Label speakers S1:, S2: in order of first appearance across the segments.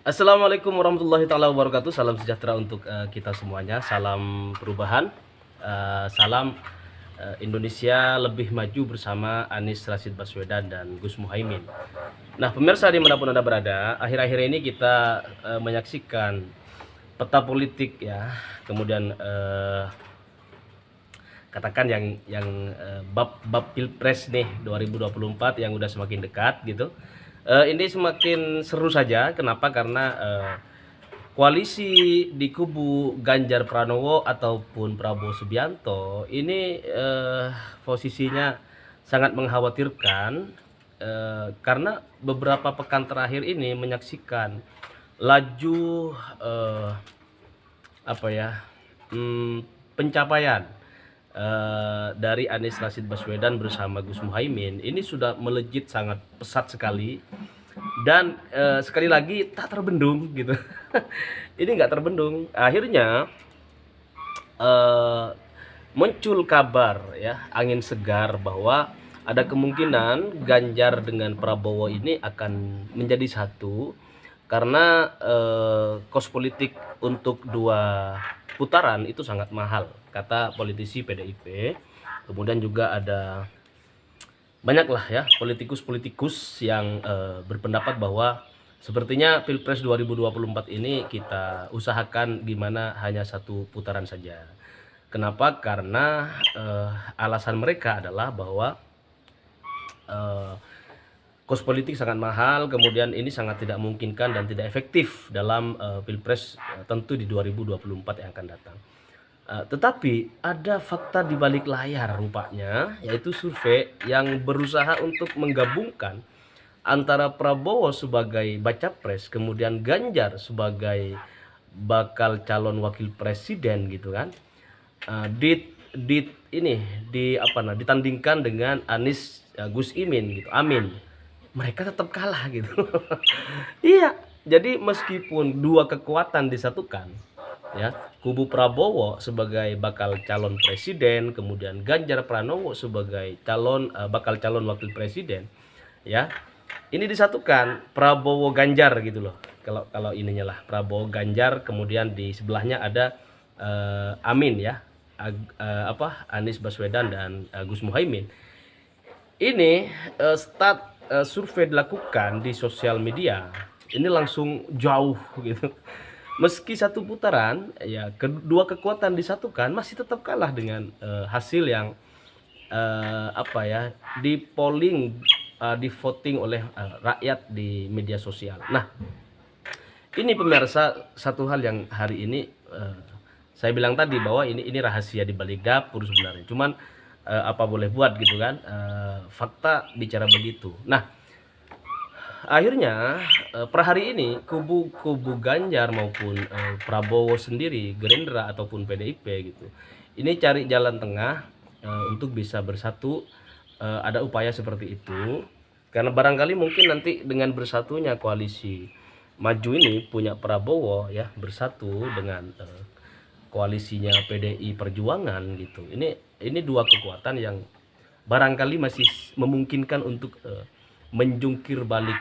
S1: Assalamualaikum warahmatullahi taala wabarakatuh. Salam sejahtera untuk kita semuanya. Salam perubahan. Salam Indonesia lebih maju bersama Anies Rashid Baswedan dan Gus Muhaimin. Nah, pemirsa dimanapun Anda berada, akhir-akhir ini kita menyaksikan peta politik ya, kemudian katakan yang bab Pilpres nih 2024 yang udah semakin dekat gitu. Ini semakin seru saja. Kenapa? Karena koalisi di kubu Ganjar Pranowo ataupun Prabowo Subianto ini posisinya sangat mengkhawatirkan, karena beberapa pekan terakhir ini menyaksikan laju apa ya pencapaian dari Anies Rashid Baswedan bersama Gus Muhaimin ini sudah melejit sangat pesat sekali dan sekali lagi tak terbendung gitu. Ini nggak terbendung. Akhirnya muncul kabar ya, angin segar bahwa ada kemungkinan Ganjar dengan Prabowo ini akan menjadi satu karena kos politik untuk dua putaran itu sangat mahal kata politisi PDIP. Kemudian juga ada banyaklah ya politikus-politikus yang berpendapat bahwa sepertinya Pilpres 2024 ini kita usahakan gimana hanya satu putaran saja. Kenapa? Karena alasan mereka adalah bahwa eh, kos politik sangat mahal, kemudian ini sangat tidak memungkinkan dan tidak efektif dalam Pilpres tentu di 2024 yang akan datang. Tetapi ada fakta di balik layar rupanya, yaitu survei yang berusaha untuk menggabungkan antara Prabowo sebagai baca pres, kemudian Ganjar sebagai bakal calon wakil presiden gitu kan. Ditandingkan dengan Anies Gus Imin gitu, Amin. Mereka tetap kalah gitu. Iya, jadi meskipun dua kekuatan disatukan, ya, kubu Prabowo sebagai bakal calon presiden, kemudian Ganjar Pranowo sebagai bakal calon wakil presiden, ya, ini disatukan Prabowo Ganjar gitu loh. Kalau kalau ininya lah Prabowo Ganjar, kemudian di sebelahnya ada Amin ya, Anies Baswedan dan Gus Muhaimin. Ini survei dilakukan di sosial media, ini langsung jauh gitu. Meski satu putaran, ya kedua kekuatan disatukan masih tetap kalah dengan hasil yang apa ya di polling, di voting oleh rakyat di media sosial. Nah, ini pemirsa satu hal yang hari ini saya bilang tadi bahwa ini rahasia di balik dapur sebenarnya. Cuman apa boleh buat gitu kan, fakta bicara begitu. Nah, akhirnya per hari ini kubu Ganjar maupun Prabowo sendiri, Gerindra ataupun PDIP gitu, ini cari jalan tengah untuk bisa bersatu. Ada upaya seperti itu karena barangkali mungkin nanti dengan bersatunya koalisi maju ini punya Prabowo ya bersatu dengan koalisinya PDI Perjuangan gitu. Ini dua kekuatan yang barangkali masih memungkinkan untuk menjungkir balik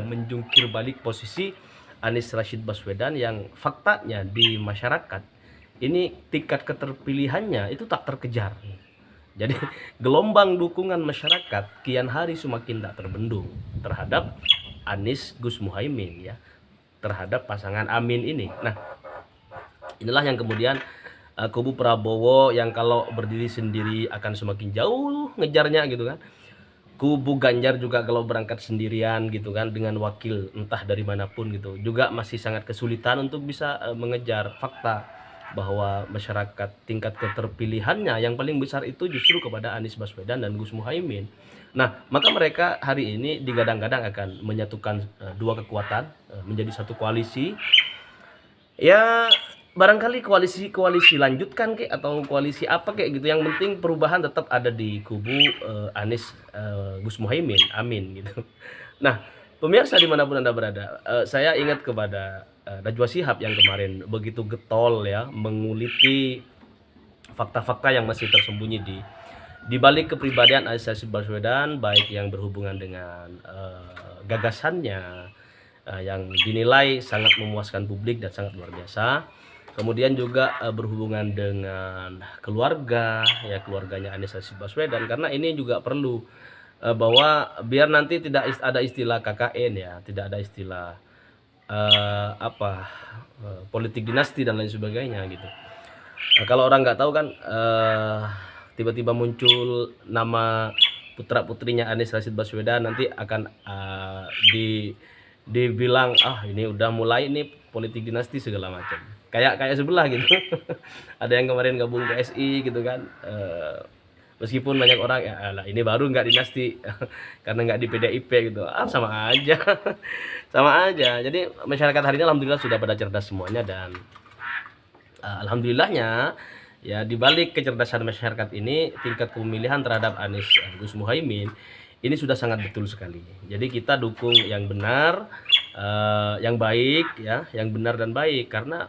S1: menjungkir balik posisi Anies Rashid Baswedan yang faktanya di masyarakat ini tingkat keterpilihannya itu tak terkejar. Jadi gelombang dukungan masyarakat kian hari semakin tak terbendung terhadap Anies Gus Muhaimin ya, terhadap pasangan Amin ini. Nah, inilah yang kemudian kubu Prabowo yang kalau berdiri sendiri akan semakin jauh ngejarnya gitu kan. Kubu Ganjar juga kalau berangkat sendirian gitu kan dengan wakil entah dari manapun gitu juga masih sangat kesulitan untuk bisa mengejar fakta bahwa masyarakat tingkat keterpilihannya yang paling besar itu justru kepada Anies Baswedan dan Gus Muhaimin. Nah, maka mereka hari ini digadang-gadang akan menyatukan dua kekuatan menjadi satu koalisi. Ya, barangkali koalisi lanjutkan kek atau koalisi apa kek gitu. Yang penting perubahan tetap ada di kubu Anies Gus Muhaimin, Amin gitu. Nah, pemirsa dimanapun Anda berada, saya ingat kepada Najwa Shihab yang kemarin begitu getol ya menguliti fakta-fakta yang masih tersembunyi di balik kepribadian Anies Rashid Baswedan, baik yang berhubungan dengan gagasannya, yang dinilai sangat memuaskan publik dan sangat luar biasa. Kemudian juga berhubungan dengan keluarga, ya keluarganya Anies Rashid Baswedan, karena ini juga perlu bahwa biar nanti tidak ada istilah KKN, ya tidak ada istilah politik dinasti dan lain sebagainya gitu. Kalau orang nggak tahu kan tiba-tiba muncul nama putra putrinya Anies Rashid Baswedan, nanti akan dibilang ini udah mulai nih politik dinasti segala macam, kayak sebelah gitu. Ada yang kemarin gabung PSI gitu kan, meskipun banyak orang ya alah, ini baru nggak dinasti karena nggak di PDIP gitu, sama aja. Sama aja. Jadi masyarakat hari ini alhamdulillah sudah pada cerdas semuanya, dan alhamdulillahnya ya di balik kecerdasan masyarakat ini tingkat pemilihan terhadap Anies Gus Muhaimin ini sudah sangat betul sekali. Jadi kita dukung yang benar, yang baik, ya, yang benar dan baik, karena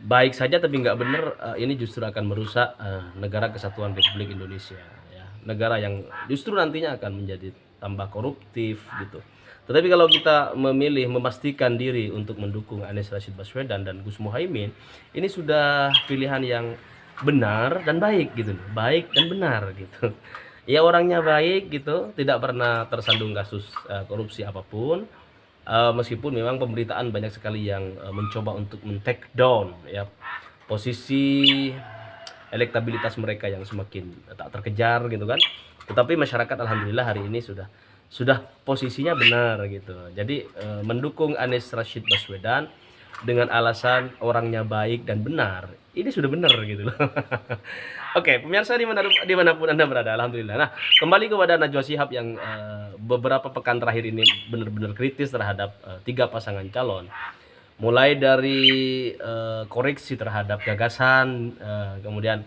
S1: baik saja tapi nggak benar ini justru akan merusak negara kesatuan Republik Indonesia, ya. Negara yang justru nantinya akan menjadi tambah koruptif gitu. Tetapi kalau kita memilih memastikan diri untuk mendukung Anies Rashid Baswedan dan Gus Muhaimin, ini sudah pilihan yang benar dan baik gitu, baik dan benar gitu. Ya orangnya baik gitu, tidak pernah tersandung kasus korupsi apapun. Meskipun memang pemberitaan banyak sekali yang mencoba untuk men-take down ya posisi elektabilitas mereka yang semakin tak terkejar gitu kan. Tetapi masyarakat alhamdulillah hari ini sudah posisinya benar gitu. Jadi mendukung Anies Rashid Baswedan dengan alasan orangnya baik dan benar, ini sudah benar gitu loh. Oke, pemirsa dimanapun Anda berada, alhamdulillah. Nah, kembali kepada Najwa Shihab yang beberapa pekan terakhir ini benar-benar kritis terhadap 3 pasangan calon. Mulai dari koreksi terhadap gagasan, kemudian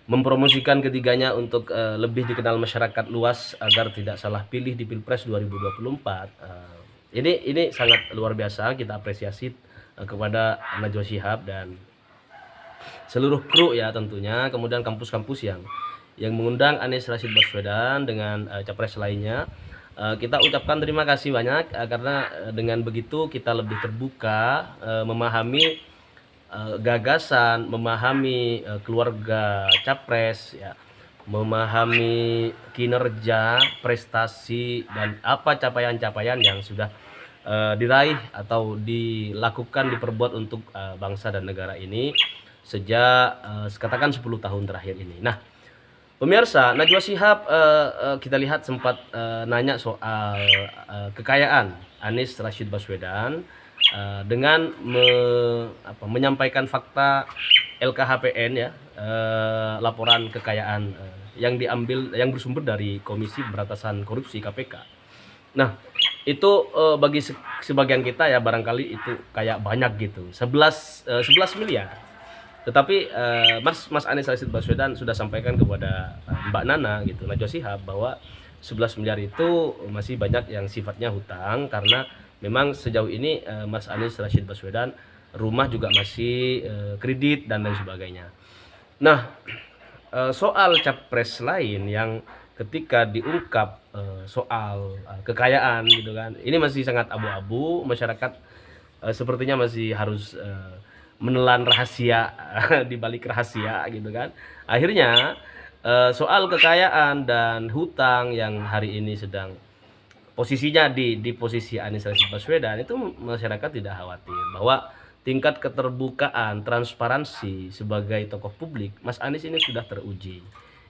S1: mempromosikan ketiganya untuk lebih dikenal masyarakat luas agar tidak salah pilih di Pilpres 2024. Ini sangat luar biasa, kita apresiasi kepada Najwa Shihab dan seluruh kru ya tentunya, kemudian kampus-kampus yang mengundang Anies Rashid Baswedan dengan capres lainnya. Kita ucapkan terima kasih banyak karena dengan begitu kita lebih terbuka memahami gagasan, memahami keluarga capres ya, memahami kinerja, prestasi dan apa capaian-capaian yang sudah diraih atau dilakukan, diperbuat untuk bangsa dan negara ini sejak katakan 10 tahun terakhir ini. Nah, pemirsa, Najwa Shihab kita lihat sempat nanya soal kekayaan Anies Rashid Baswedan dengan menyampaikan fakta LKHPN ya, laporan kekayaan yang yang bersumber dari Komisi Pemberantasan Korupsi KPK. Nah, itu bagi sebagian kita ya barangkali itu kayak banyak gitu, 11 miliar. Tetapi Mas Anies Rashid Baswedan sudah sampaikan kepada Mbak Nana gitu, Najwa Shihab, bahwa 11 miliar itu masih banyak yang sifatnya hutang, karena memang sejauh ini Mas Anies Rashid Baswedan rumah juga masih kredit dan lain sebagainya. Nah, soal capres lain yang ketika diungkap soal kekayaan gitu kan, ini masih sangat abu-abu. Masyarakat sepertinya masih harus menelan rahasia di balik rahasia gitu kan. Akhirnya soal kekayaan dan hutang yang hari ini sedang posisinya di posisi Anies Rashid Baswedan, itu masyarakat tidak khawatir bahwa tingkat keterbukaan, transparansi sebagai tokoh publik Mas Anies ini sudah teruji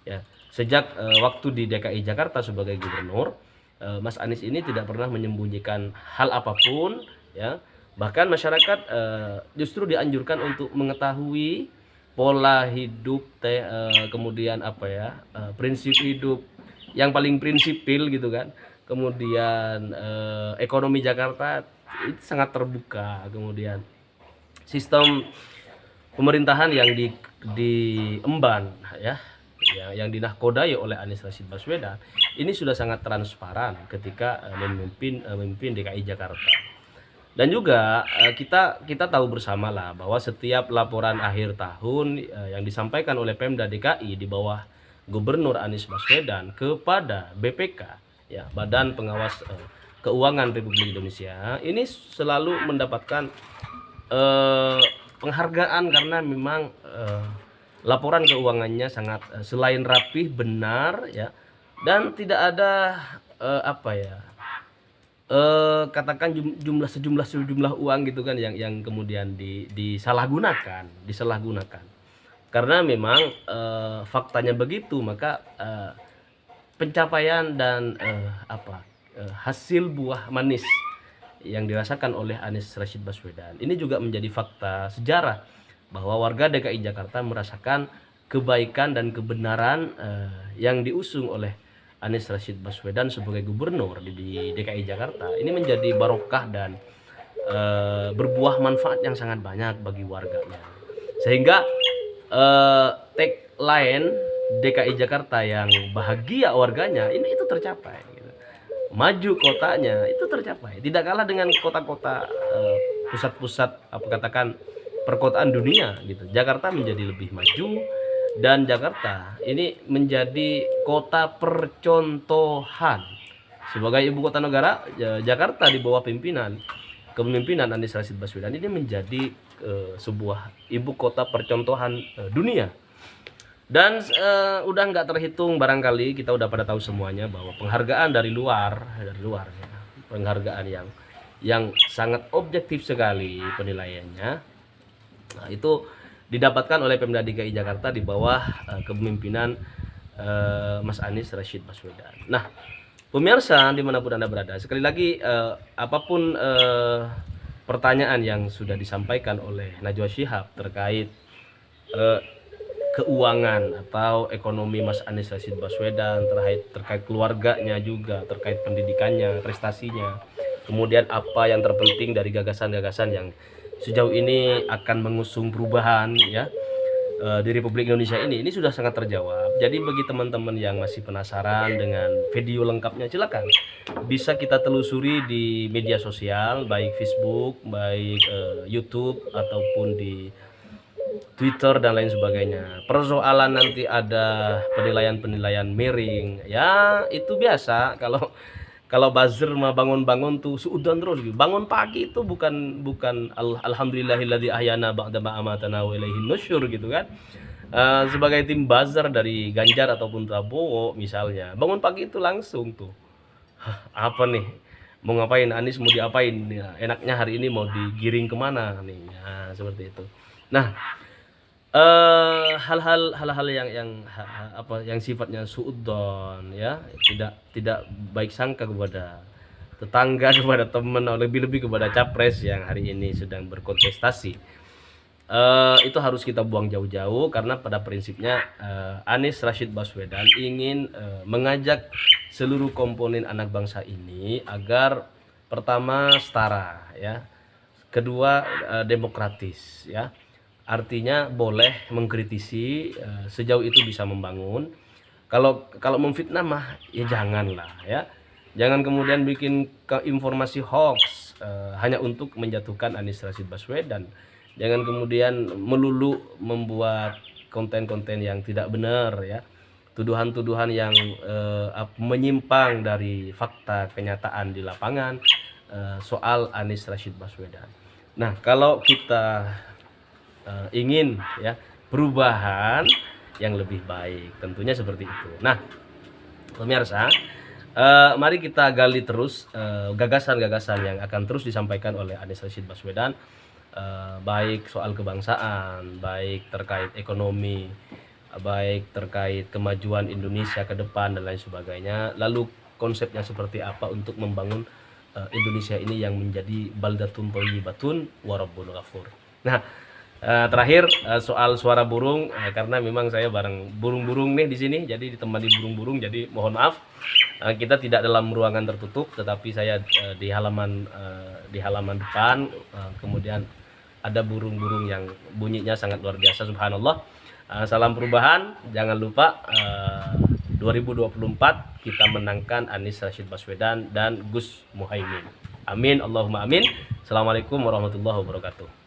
S1: ya. Sejak waktu di DKI Jakarta sebagai gubernur, Mas Anies ini tidak pernah menyembunyikan hal apapun ya. Bahkan masyarakat justru dianjurkan untuk mengetahui pola hidup, kemudian prinsip hidup yang paling prinsipil gitu kan. Kemudian ekonomi Jakarta itu sangat terbuka. Kemudian sistem pemerintahan yang diemban ya, yang dinahkodai oleh Anies Rashid Baswedan ini sudah sangat transparan ketika memimpin DKI Jakarta. Dan juga kita tahu bersama lah bahwa setiap laporan akhir tahun yang disampaikan oleh Pemda DKI di bawah Gubernur Anies Baswedan kepada BPK ya, Badan Pengawas keuangan Republik Indonesia ini selalu mendapatkan eh, penghargaan karena memang laporan keuangannya sangat selain rapih, benar ya, dan tidak ada apa ya, katakan sejumlah uang gitu kan yang kemudian disalahgunakan karena memang faktanya begitu. Maka pencapaian dan hasil buah manis yang dirasakan oleh Anies Rashid Baswedan ini juga menjadi fakta sejarah bahwa warga DKI Jakarta merasakan kebaikan dan kebenaran yang diusung oleh Anies Rashid Baswedan sebagai gubernur di DKI Jakarta. Ini menjadi barokah dan berbuah manfaat yang sangat banyak bagi warganya, sehingga tagline DKI Jakarta yang bahagia warganya ini itu tercapai gitu. Maju kotanya itu tercapai, tidak kalah dengan kota-kota pusat-pusat katakan perkotaan dunia gitu. Jakarta menjadi lebih maju dan Jakarta ini menjadi kota percontohan sebagai ibu kota negara. Jakarta di bawah kepemimpinan Anies Rashid Baswedan ini menjadi sebuah ibu kota percontohan dunia. Dan udah nggak terhitung, barangkali kita udah pada tahu semuanya bahwa penghargaan dari luar ya, penghargaan yang sangat objektif sekali penilaiannya. Nah, itu didapatkan oleh Pemda DKI Jakarta di bawah kepemimpinan Mas Anies Rashid Baswedan. Nah, pemirsa dimanapun Anda berada, sekali lagi apapun pertanyaan yang sudah disampaikan oleh Najwa Shihab terkait keuangan atau ekonomi Mas Anies Rashid Baswedan, terkait keluarganya juga, terkait pendidikannya, prestasinya, kemudian apa yang terpenting dari gagasan-gagasan yang sejauh ini akan mengusung perubahan ya di Republik Indonesia ini sudah sangat terjawab. Jadi bagi teman-teman yang masih penasaran dengan video lengkapnya, silakan bisa kita telusuri di media sosial, baik Facebook, baik YouTube ataupun di Twitter dan lain sebagainya. Persoalan nanti ada penilaian miring ya, itu biasa. Kalau buzzer mah bangun-bangun tuh suudan terus gitu. Bangun pagi itu bukan alhamdulillahilladzi ahyana ba'da ma amatana wa ilaihin nusyur gitu kan. Sebagai tim buzzer dari Ganjar ataupun Prabowo misalnya, bangun pagi itu langsung tuh apa nih, mau ngapain Anies, mau diapain ya, enaknya hari ini mau digiring kemana nih ya, seperti itu. Nah, hal-hal yang sifatnya suudzon ya, tidak baik sangka kepada tetangga, kepada teman, lebih-lebih kepada capres yang hari ini sedang berkontestasi, itu harus kita buang jauh-jauh karena pada prinsipnya Anies Rashid Baswedan ingin mengajak seluruh komponen anak bangsa ini agar pertama setara ya, kedua demokratis ya. Artinya boleh mengkritisi sejauh itu bisa membangun. Kalau memfitnah mah ya janganlah ya. Jangan kemudian bikin informasi hoax hanya untuk menjatuhkan Anies Rashid Baswedan. Jangan kemudian melulu membuat konten-konten yang tidak benar ya. Tuduhan-tuduhan yang menyimpang dari fakta kenyataan di lapangan soal Anies Rashid Baswedan. Nah, kalau kita ingin ya perubahan yang lebih baik, tentunya seperti itu. Nah, pemirsa, mari kita gali terus gagasan-gagasan yang akan terus disampaikan oleh Anies Rashid Baswedan, baik soal kebangsaan, baik terkait ekonomi, baik terkait kemajuan Indonesia ke depan dan lain sebagainya. Lalu konsepnya seperti apa untuk membangun Indonesia ini yang menjadi baldatun thayyibatun wa rabbun ghafur. Nah, terakhir soal suara burung, karena memang saya bareng burung-burung nih di sini, jadi ditemani burung-burung, jadi mohon maaf kita tidak dalam ruangan tertutup, tetapi saya di halaman depan, kemudian ada burung-burung yang bunyinya sangat luar biasa, subhanallah. Salam perubahan, jangan lupa 2024 kita menangkan Anies Rashid Baswedan dan Gus Muhaimin. Amin, Allahumma amin. Assalamualaikum warahmatullahi wabarakatuh.